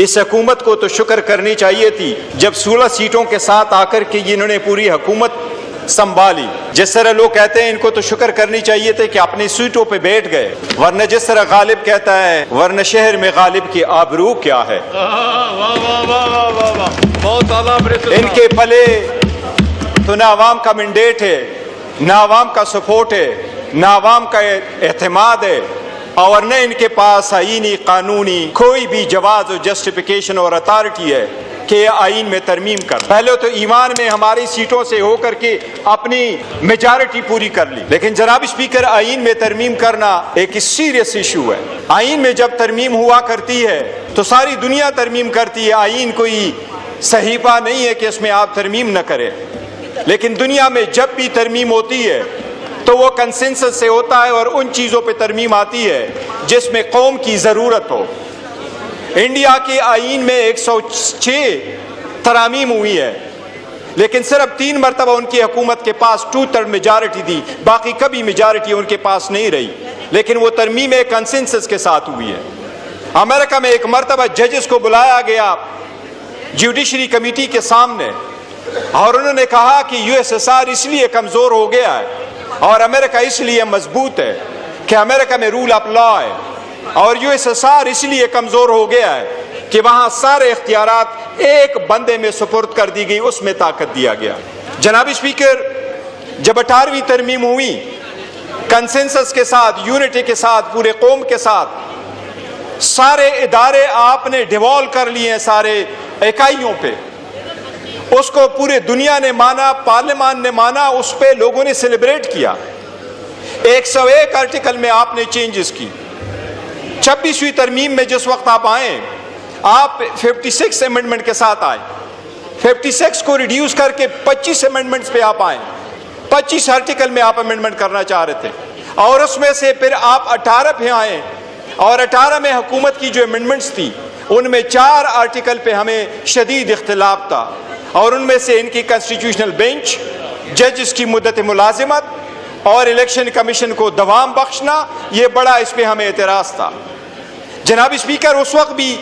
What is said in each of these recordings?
इस हुकूमत को तो शुक्र करनी चाहिए थी जब 16 सीटों के साथ आकर के इन्होंने पूरी हुकूमत संभाली। जिस तरह लोग कहते हैं इनको तो शुक्र करनी चाहिए थे कि अपनी सीटों पे बैठ गए, वरना जिस तरह गालिब कहता है वरना शहर में गालिब की आबरू क्या है। इनके पले तो ना आवाम का मैंडेट है, ना आवाम का सपोर्ट है, ना आवाम का एतमाद है, और न इनके पास आईनी कानूनी कोई भी जवाज और जस्टिफिकेशन और अथॉरिटी है कि आइन में तरमीम कर। पहले तो ईमान में हमारी सीटों से होकर के अपनी मेजॉरिटी पूरी कर ली, लेकिन जनाब स्पीकर आइन में तरमीम करना एक सीरियस इशू है। आइन में जब तरमीम हुआ करती है तो सारी दुनिया तरमीम करती है। आइन कोई सहीफा नहीं है कि इसमें आप तरमीम न करें, लेकिन दुनिया में जब भी तरमीम होती है तो वो कंसेंसस से होता है और उन चीज़ों पे तरमीम आती है जिसमें कौम की ज़रूरत हो। इंडिया के आइन में 106 तरामीम हुई है, लेकिन सिर्फ 3 मरतबा उनकी हुकूमत के पास 2/3 मेजॉरिटी थी, बाकी कभी मेजॉरिटी उनके पास नहीं रही, लेकिन वो तरमीम एक कंसेंसस के साथ हुई है। अमेरिका में एक मरतबा जजेस को बुलाया गया जुडिशरी कमेटी के सामने और उन्होंने कहा कि यूएसएसआर इसलिए कमज़ोर हो गया है और अमेरिका इसलिए मजबूत है कि अमेरिका में रूल ऑफ लॉ है, और यूएसएसआर इसलिए कमज़ोर हो गया है कि वहाँ सारे इख्तियारात एक बंदे में सुपुर्द कर दी गई, उसमें ताकत दिया गया। जनाब स्पीकर, जब 18वीं तरमीम हुई कंसेंसस के साथ, यूनिटी के साथ, पूरे कौम के साथ, सारे इदारे आपने डिवॉल्व कर लिए हैं सारे इकाइयों पे, उसको पूरे दुनिया ने माना, पार्लियामान ने माना, उस पे लोगों ने सेलिब्रेट किया। 101 आर्टिकल में आपने चेंजेस की। 26वीं तरमीम में जिस वक्त आप आए, आप 56 अमेंडमेंट के साथ आए, 56 को रिड्यूस करके 25 अमेंडमेंट्स पे आप आए। 25 आर्टिकल में आप अमेंडमेंट करना चाह रहे थे, और उसमें से फिर आप 18 पे आए, और 18 में हुकूमत की जो अमेंडमेंट्स थी उनमें 4 आर्टिकल पे हमें शदीद इख्तिलाफ था, और उनमें से इनकी कॉन्स्टिट्यूशनल बेंच, जजेस की मुद्दत मुलाजिमत और इलेक्शन कमीशन को दवाम बख्शना, ये बड़ा इस पर हमें एतराज़ था। जनाब स्पीकर, उस वक्त भी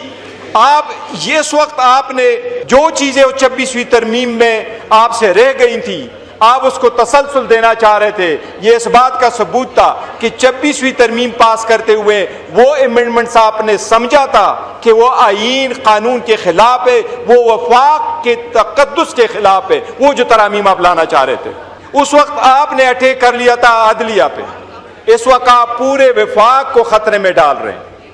आप इस वक्त आपने जो चीज़ें 26वीं तरमीम में आपसे रह गई थी आप उसको तसलसल देना चाह रहे थे। ये इस बात का सबूत था कि 26वीं तरमीम पास करते हुए वो अमेंडमेंट्स आपने समझा था कि वो आईन कानून के खिलाफ है, वो वफाक के तकद्दुस के खिलाफ है, वो जो तरामीम आप लाना चाह रहे थे। उस वक्त आपने अटैक कर लिया था आदलिया पे, इस वक्त आप पूरे वफाक को खतरे में डाल रहे हैं।